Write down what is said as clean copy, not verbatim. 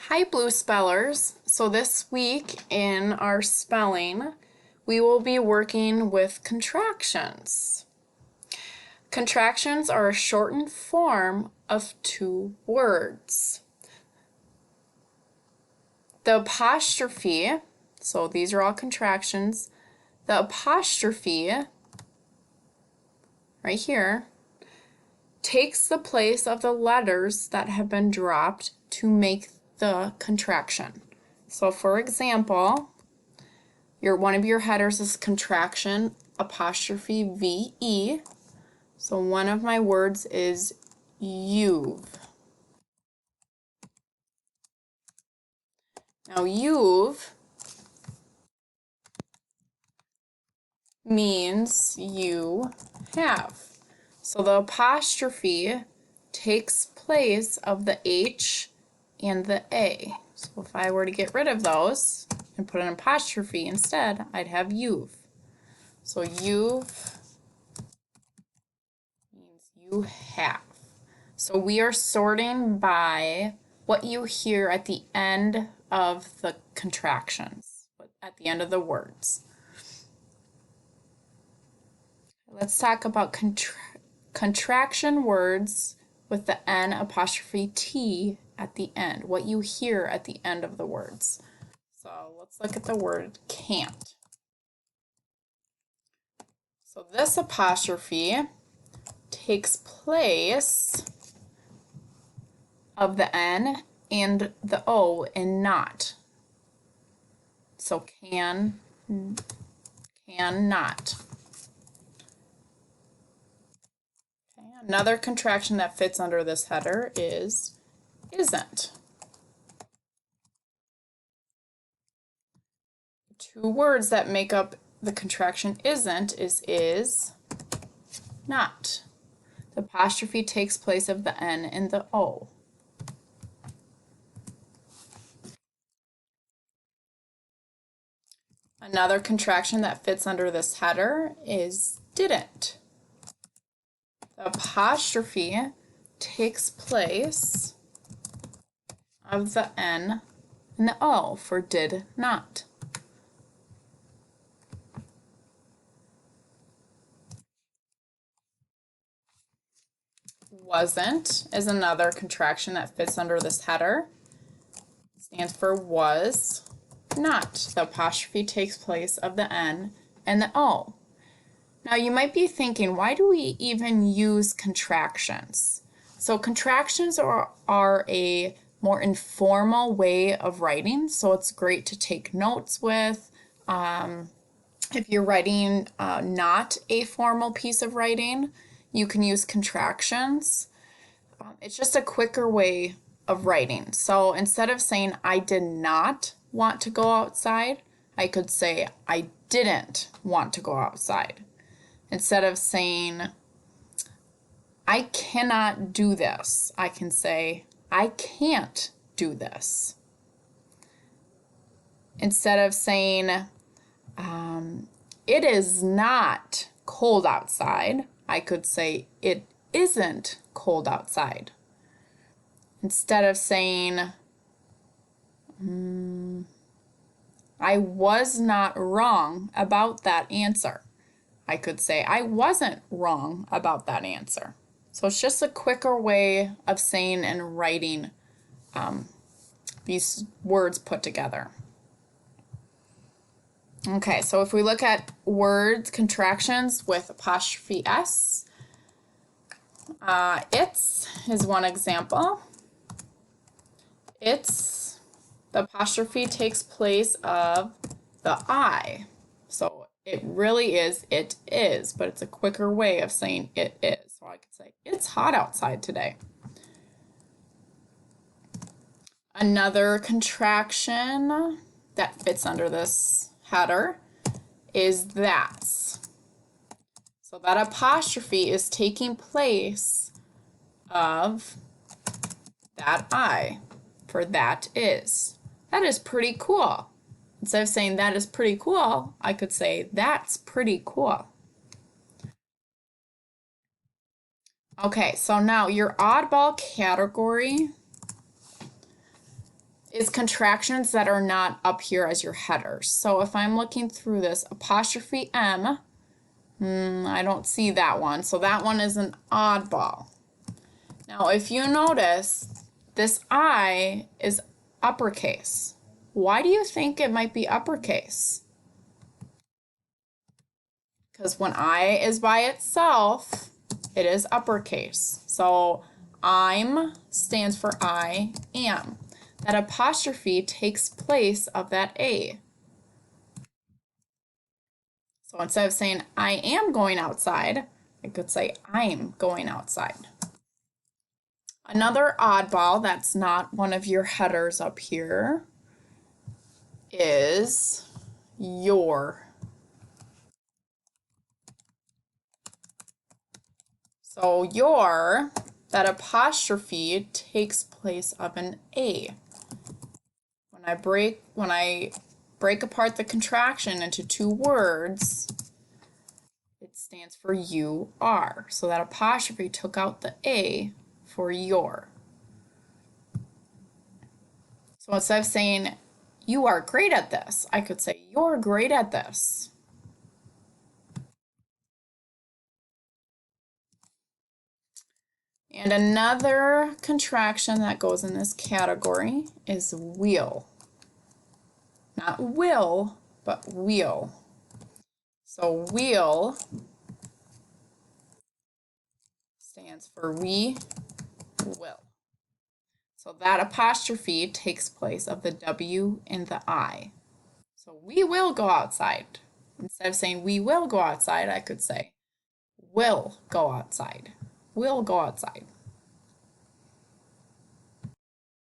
Hi, Blue Spellers. So this week in our spelling, we will be working with contractions. Contractions are a shortened form of two words. The apostrophe, so these are all contractions, the apostrophe right here takes the place of the letters that have been dropped to make the contraction. So for example, one of your headers is contraction apostrophe VE. So one of my words is you've. Now you've means you have. So the apostrophe takes place of the H and the A. So if I were to get rid of those and put an apostrophe instead, I'd have you've. So you've means you have. So we are sorting by what you hear at the end of the contractions, at the end of the words. Let's talk about contraction words with the N apostrophe T at the end, what you hear at the end of the words. So let's look at the word can't. So this apostrophe takes place of the N and the O in not. So can, not. Okay, another contraction that fits under this header is isn't. Two words that make up the contraction isn't is not. The apostrophe takes place of the N and the O. Another contraction that fits under this header is didn't. The apostrophe takes place of the N and the O for did not. Wasn't is another contraction that fits under this header. It stands for was not. The apostrophe takes place of the N and the O. Now you might be thinking, why do we even use contractions? So contractions are a more informal way of writing, so it's great to take notes with. If you're writing not a formal piece of writing, you can use contractions. It's just a quicker way of writing. So instead of saying I did not want to go outside, I could say I didn't want to go outside. Instead of saying I cannot do this, I can say I can't do this. Instead of saying it is not cold outside, I could say it isn't cold outside. Instead of saying I was not wrong about that answer, I could say I wasn't wrong about that answer. So it's just a quicker way of saying and writing these words put together. Okay, so if we look at words contractions with apostrophe S, its is one example. Its, the apostrophe takes place of the I. So it really is, it is, but it's a quicker way of saying it is. So I could say, it's hot outside today. Another contraction that fits under this header is that's. So that apostrophe is taking place of that I for that is. That is pretty cool. Instead of saying that is pretty cool, I could say that's pretty cool. Okay, so now your oddball category is contractions that are not up here as your headers. So if I'm looking through this, apostrophe M, I don't see that one. So that one is an oddball. Now, if you notice, this I is uppercase. Why do you think it might be uppercase? Because when I is by itself, it is uppercase. So I'm stands for I am. That apostrophe takes place of that A. So instead of saying I am going outside, I could say I'm going outside. Another oddball that's not one of your headers up here is your. So your, that apostrophe takes place of an A. When I break apart the contraction into two words, it stands for you are. So that apostrophe took out the A for your. So instead of saying you are great at this, I could say you're great at this. And another contraction that goes in this category is wheel. Not will, but wheel. So wheel stands for we will. So that apostrophe takes place of the W and the I. So we will go outside. Instead of saying we will go outside, I could say will go outside. Will go outside.